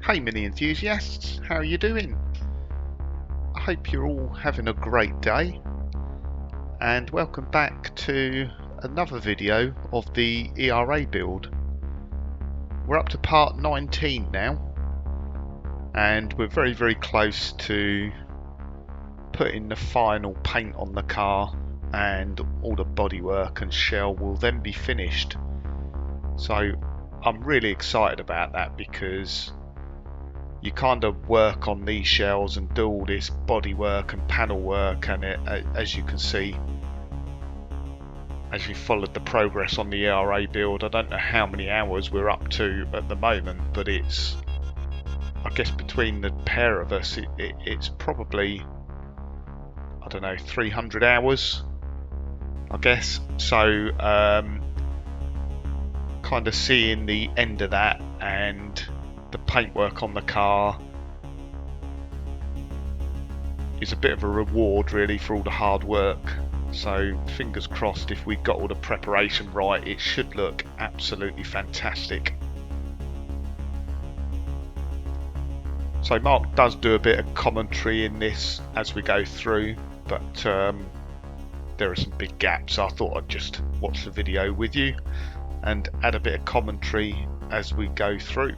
Hey mini enthusiasts, how are you doing? I hope you're all having a great day, and welcome back to another video of the ERA build. We're up to part 19 now, and we're very close to putting the final paint on the car, and all the bodywork and shell will then be finished. So I'm really excited about that, because you kind of work on these shells and do all this bodywork and panel work, and as you can see, as you followed the progress on the ERA build, I don't know how many hours we're up to at the moment, but it's, I guess between the pair of us, it's probably, I don't know, 300 hours, I guess. So kind of seeing the end of that and the paintwork on the car is a bit of a reward really for all the hard work. So fingers crossed, if we've got all the preparation right, it should look absolutely fantastic. So Mark does do a bit of commentary in this as we go through, but there are some big gaps, so I thought I'd just watch the video with you and add a bit of commentary as we go through.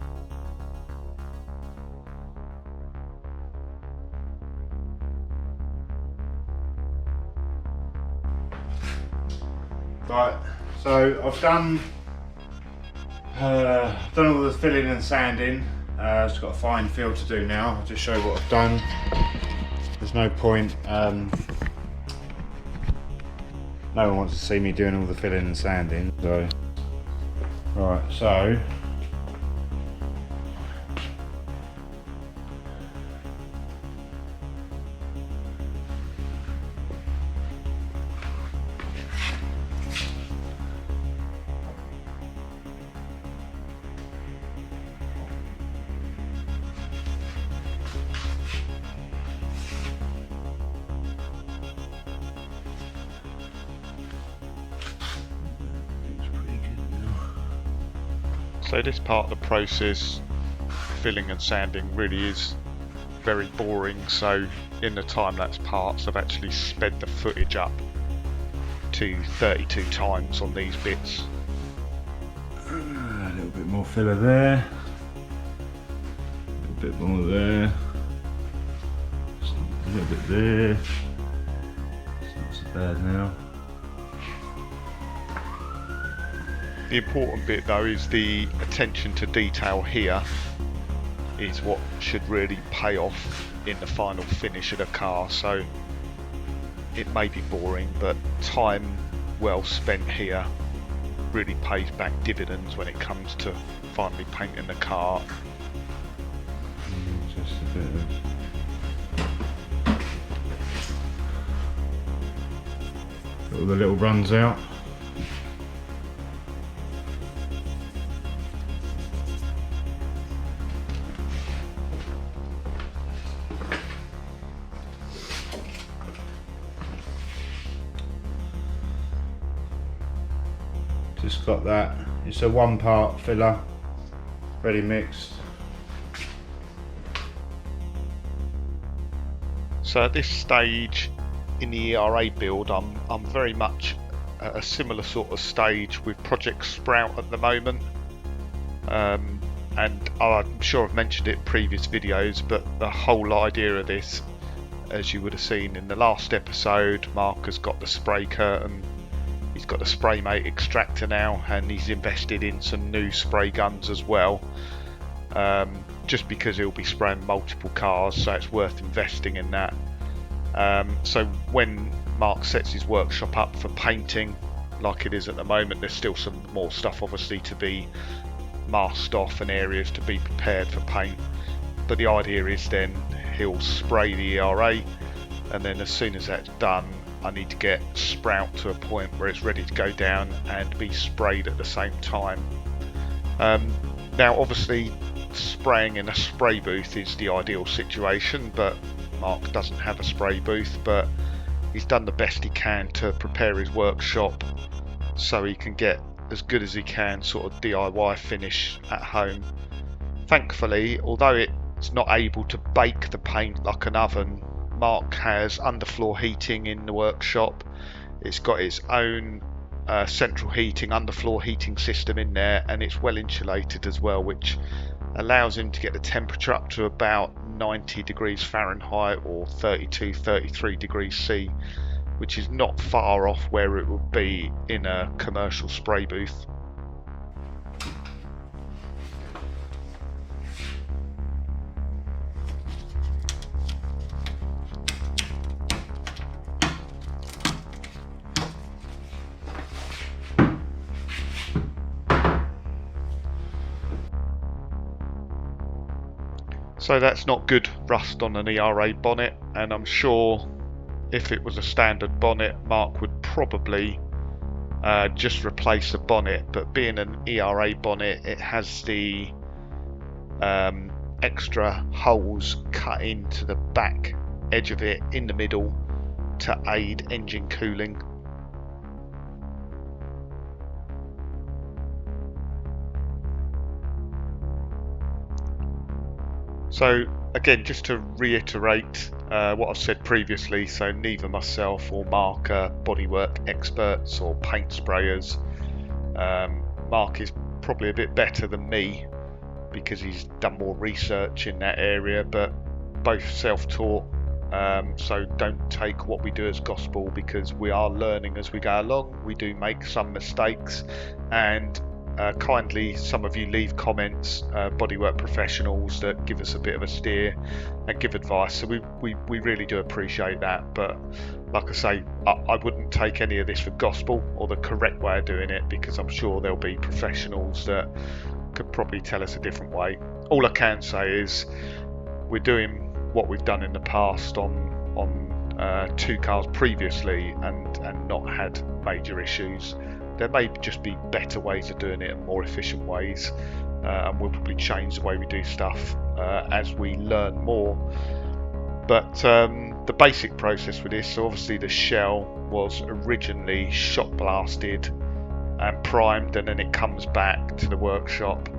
Right, so I've done all the filling and sanding. Just got a fine fill to do now. I'll just show you what I've done. There's no point. No one wants to see me doing all the filling and sanding. So, right, so So this part of the process, filling and sanding, really is very boring. So in the time-lapse parts, I've actually sped the footage up to 32 times on these bits. a little bit more filler there, a little bit more there, a little bit there. It's not so bad now. The important bit though is the attention to detail here is what should really pay off in the final finish of the car. So it may be boring, but time well spent here really pays back dividends when it comes to finally painting the car. Just a bit of all the little runs out. Just got that. It's a 1-part filler, ready mixed. So at this stage in the ERA build, I'm very much at a similar sort of stage with Project Sprout at the moment, and I'm sure I've mentioned it in previous videos, but the whole idea of this, as you would have seen in the last episode, Mark has got the spray curtain, he's got the spray mate extractor now, and he's invested in some new spray guns as well, just because he'll be spraying multiple cars, so it's worth investing in that. So when Mark sets his workshop up for painting like it is at the moment, there's still some more stuff obviously to be masked off and areas to be prepared for paint, but the idea is then he'll spray the ERA, and then as soon as that's done, I need to get Sprout to a point where it's ready to go down and be sprayed at the same time. Now obviously spraying in a spray booth is the ideal situation, but Mark doesn't have a spray booth, but he's done the best he can to prepare his workshop so he can get as good as he can sort of DIY finish at home Thankfully, although it's not able to bake the paint like an oven, Mark has underfloor heating in the workshop. It's got its own central heating, underfloor heating system in there, and it's well insulated as well, which allows him to get the temperature up to about 90 degrees Fahrenheit or 32-33 degrees C, which is not far off where it would be in a commercial spray booth. So that's not good rust on an ERA bonnet, and I'm sure if it was a standard bonnet, Mark would probably just replace the bonnet, but being an ERA bonnet, it has the extra holes cut into the back edge of it in the middle to aid engine cooling. So again, just to reiterate what I've said previously, so neither myself or Mark are bodywork experts or paint sprayers. Mark is probably a bit better than me because he's done more research in that area, but both self-taught, so don't take what we do as gospel, because we are learning as we go along. We do make some mistakes, and kindly some of you leave comments, bodywork professionals, that give us a bit of a steer and give advice, so we really do appreciate that. But like I say, I wouldn't take any of this for gospel or the correct way of doing it, because I'm sure there'll be professionals that could probably tell us a different way. All I can say is we're doing what we've done in the past on 2 cars previously and not had major issues. There may just be better ways of doing it and more efficient ways, and we'll probably change the way we do stuff as we learn more. But the basic process with this, so obviously the shell was originally shot blasted and primed, and then it comes back to the workshop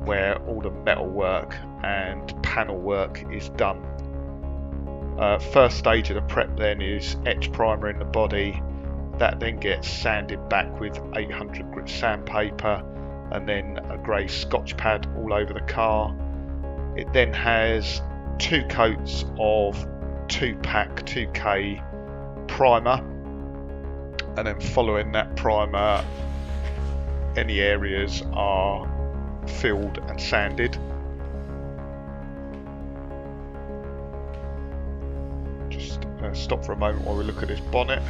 where all the metal work and panel work is done. First stage of the prep then is etch primer in the body. That then gets sanded back with 800 grit sandpaper and then a grey Scotch pad all over the car. It then has 2 coats of 2-pack 2K primer, and then following that primer, any areas are filled and sanded. Just stop for a moment while we look at this bonnet.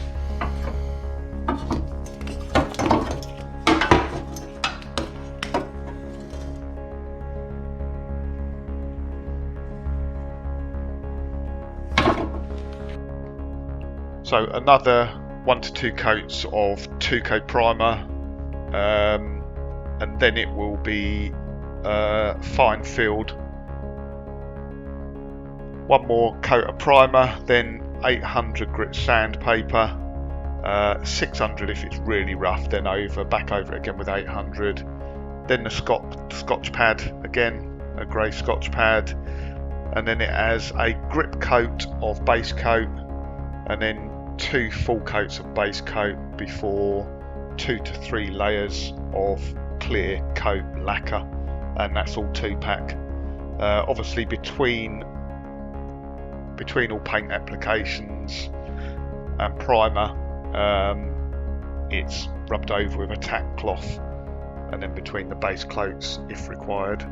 So another 1 to 2 coats of 2-coat primer, and then it will be fine filled. 1 more coat of primer, then 800 grit sandpaper, 600 if it's really rough, then back over it again with 800. Then the Scotch pad, again a grey Scotch pad, and then it has a grip coat of base coat, and then 2 full coats of base coat before 2 to 3 layers of clear coat lacquer, and that's all 2-pack. Obviously between all paint applications and primer, it's rubbed over with a tack cloth, and then between the base coats if required.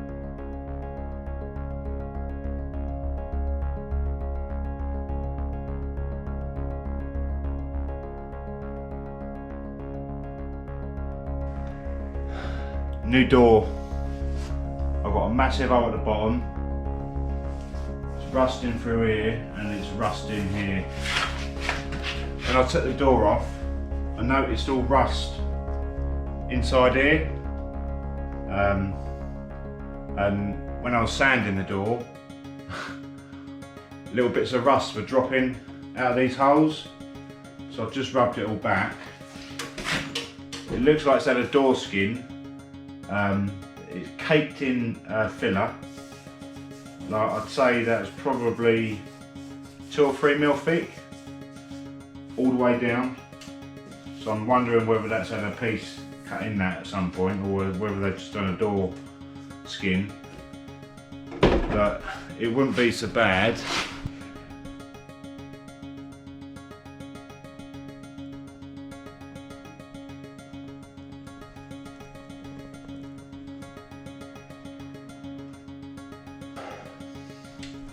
New door. I've got a massive hole at the bottom. It's rusting through here and it's rusting here. When I took the door off, I noticed all rust inside here. And when I was sanding the door, little bits of rust were dropping out of these holes. So I've just rubbed it all back. It looks like it's had a door skin. it's caked in filler. Like, I'd say that's probably 2 or 3 mil thick, all the way down. So I'm wondering whether that's had a piece cut in that at some point, or whether they've just done a door skin. But it wouldn't be so bad.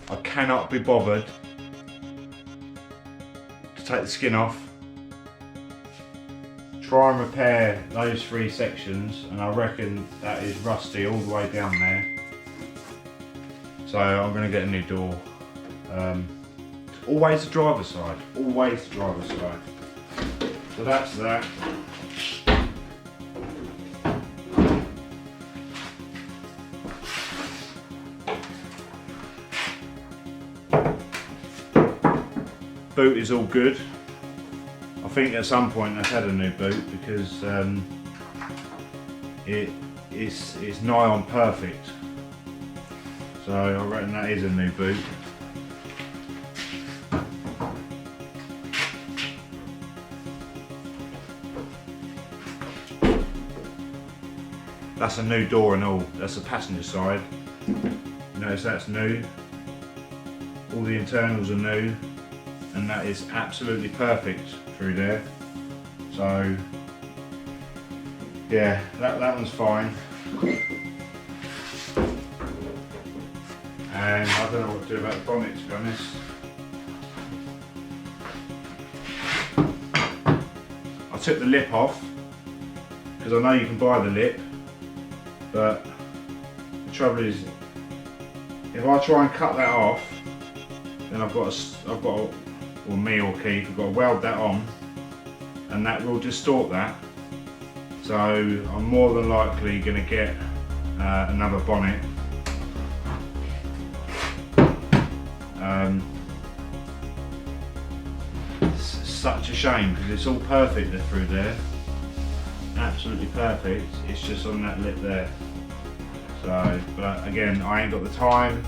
I cannot be bothered to take the skin off, try and repair those 3 sections, and I reckon that is rusty all the way down there. So I'm going to get a new door. Always the driver's side, always the driver's side. So that's that. Boot is all good. I think at some point that's had a new boot, because it's nigh on perfect. So I reckon that is a new boot. That's a new door and all. That's the passenger side. Notice that's new. All the internals are new. And that is absolutely perfect through there. So yeah, that one's fine. And I don't know what to do about the bonnet, to be honest. I took the lip off because I know you can buy the lip, but the trouble is, if I try and cut that off, then I've got or me or Keith, we've got to weld that on, and that will distort that. So I'm more than likely going to get another bonnet. It's such a shame because it's all perfect through there, absolutely perfect. It's just on that lip there. So, but again, I ain't got the time,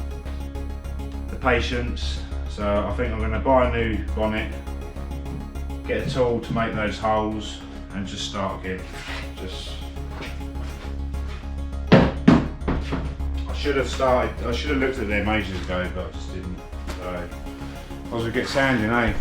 the patience. So I think I'm going to buy a new bonnet, get a tool to make those holes, and just start again. I should have looked at them ages ago, but I just didn't. So I was going to get sanding, eh?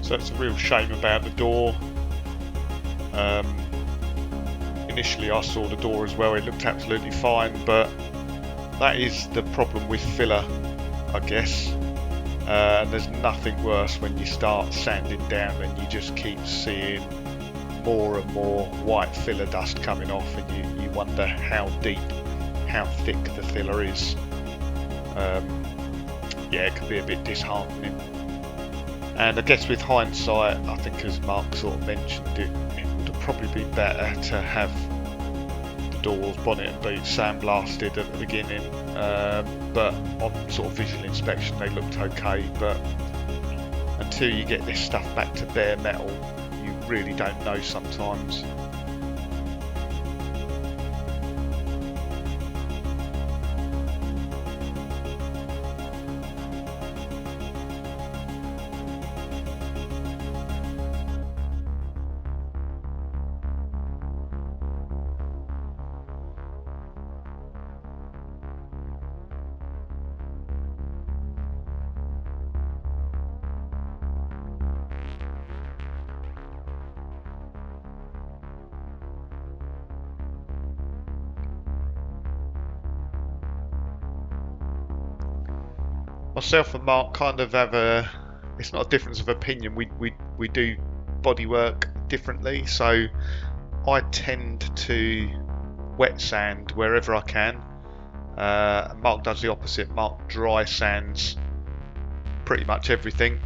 So it's a real shame about the door. Initially I saw the door as well, it looked absolutely fine, but that is the problem with filler, I guess. And there's nothing worse when you start sanding down and you just keep seeing more and more white filler dust coming off, and you wonder how deep, how thick the filler is. Yeah, it can be a bit disheartening. And I guess with hindsight, I think as Mark sort of mentioned, it would probably be better to have the doors, bonnet and boot sandblasted at the beginning, but on sort of visual inspection they looked okay, but until you get this stuff back to bare metal, you really don't know sometimes. Myself and Mark kind of have it's not a difference of opinion, we do bodywork differently. So I tend to wet sand wherever I can. Mark does the opposite. Mark dry sands pretty much everything.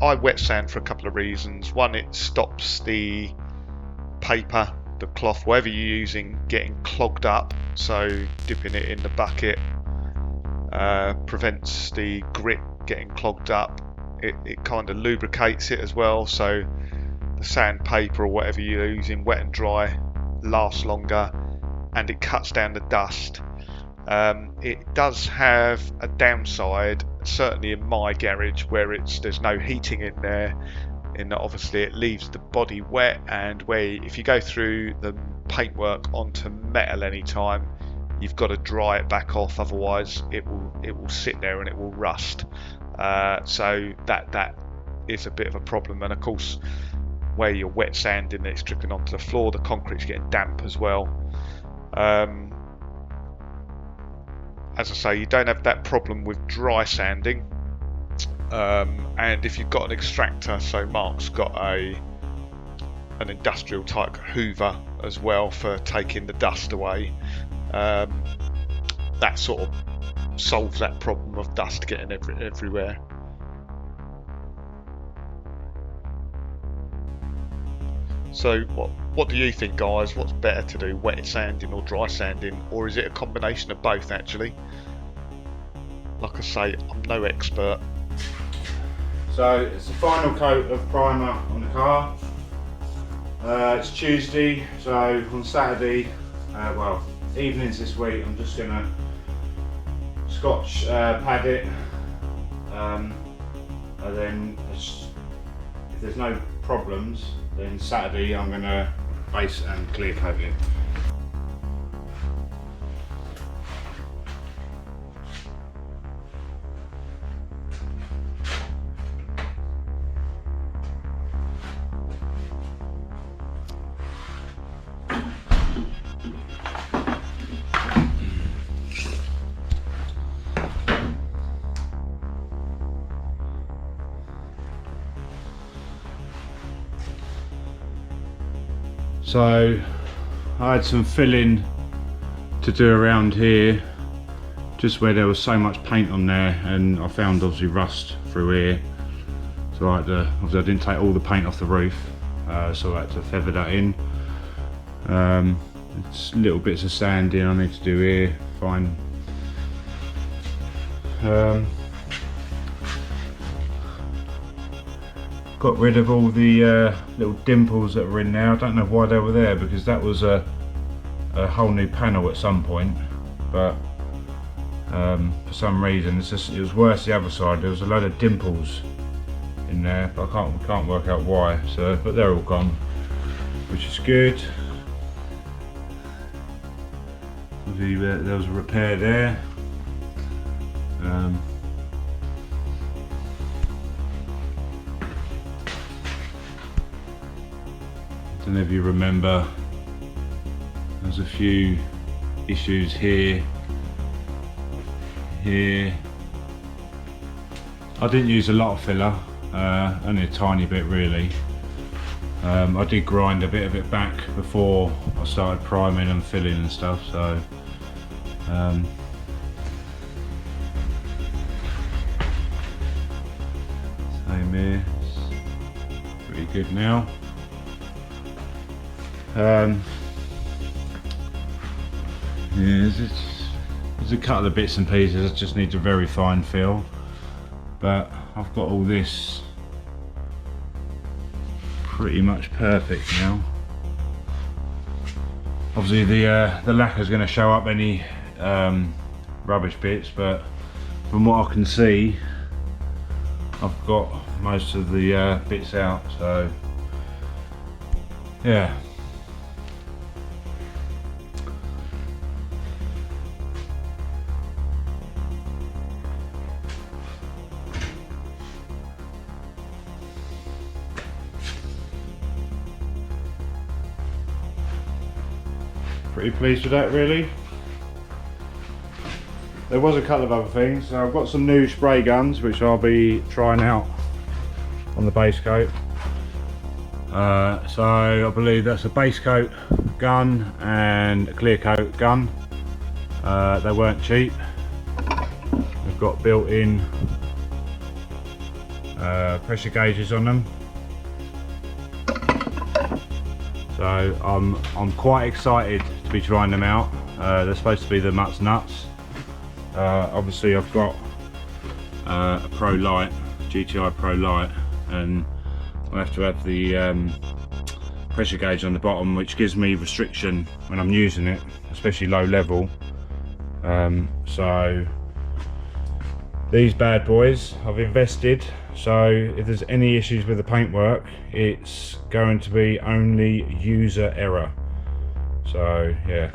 I wet sand for a couple of reasons. One, it stops the paper, the cloth, whatever you're using, getting clogged up. So dipping it in the bucket prevents the grit getting clogged up. It kind of lubricates it as well, so the sandpaper or whatever you're using, wet and dry, lasts longer, and it cuts down the dust. It does have a downside, certainly in my garage, where there's no heating in there, in that obviously it leaves the body wet, and where if you go through the paintwork onto metal anytime, you've got to dry it back off, otherwise it will sit there and it will rust. So that is a bit of a problem, and of course where you're wet sanding, it's dripping onto the floor, the concrete's getting damp as well. As I say, you don't have that problem with dry sanding, and if you've got an extractor, so Mark's got an industrial type hoover as well for taking the dust away, that sort of solves that problem of dust getting everywhere. So what do you think, guys? What's better to do, wet sanding or dry sanding, or is it a combination of both actually? Like I say, I'm no expert. So it's the final coat of primer on the car. It's Tuesday, so on Saturday, well, evenings this week, I'm just gonna Scotch pad it, and then if there's no problems, then Saturday I'm gonna base and clear coat it. So I had some filling to do around here, just where there was so much paint on there, and I found obviously rust through here. So obviously I didn't take all the paint off the roof, so I had to feather that in. It's little bits of sanding I need to do here, fine. Got rid of all the little dimples that were in there. I don't know why they were there, because that was a whole new panel at some point, but for some reason it was worse the other side. There was a load of dimples in there, but I can't work out why. So, but they're all gone, which is good. There was a repair there. I don't know if you remember, there's a few issues here. I didn't use a lot of filler, only a tiny bit really. I did grind a bit of it back before I started priming and filling and stuff, so same here, it's pretty good now. Yeah, there's a couple of bits and pieces I just need to very fine fill, but I've got all this pretty much perfect now. Obviously the lacquer is going to show up any rubbish bits, but from what I can see I've got most of the bits out, so yeah. Pretty pleased with that really. There was a couple of other things. So I've got some new spray guns which I'll be trying out on the base coat. So I believe that's a base coat gun and a clear coat gun. They weren't cheap. They've got built-in pressure gauges on them. So I'm quite excited to be trying them out. They're supposed to be the Mutt's nuts. Obviously I've got a Pro Light, GTI Pro Light, and I have to have the pressure gauge on the bottom, which gives me restriction when I'm using it, especially low level. So these bad boys I've invested, so if there's any issues with the paintwork, it's going to be only user error. So yeah,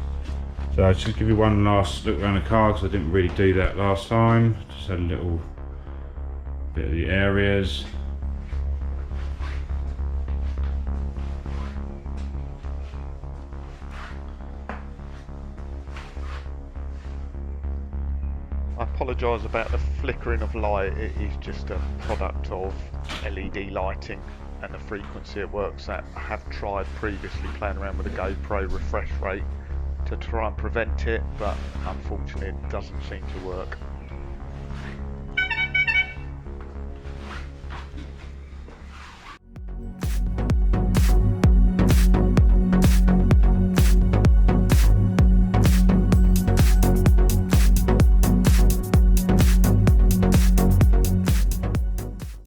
so I'll just give you one last look around the car, because I didn't really do that last time. Just had a little bit of the areas. I apologise about the flickering of light. It is just a product of LED lighting and the frequency it works at. I have tried previously playing around with a GoPro refresh rate to try and prevent it, but unfortunately it doesn't seem to work.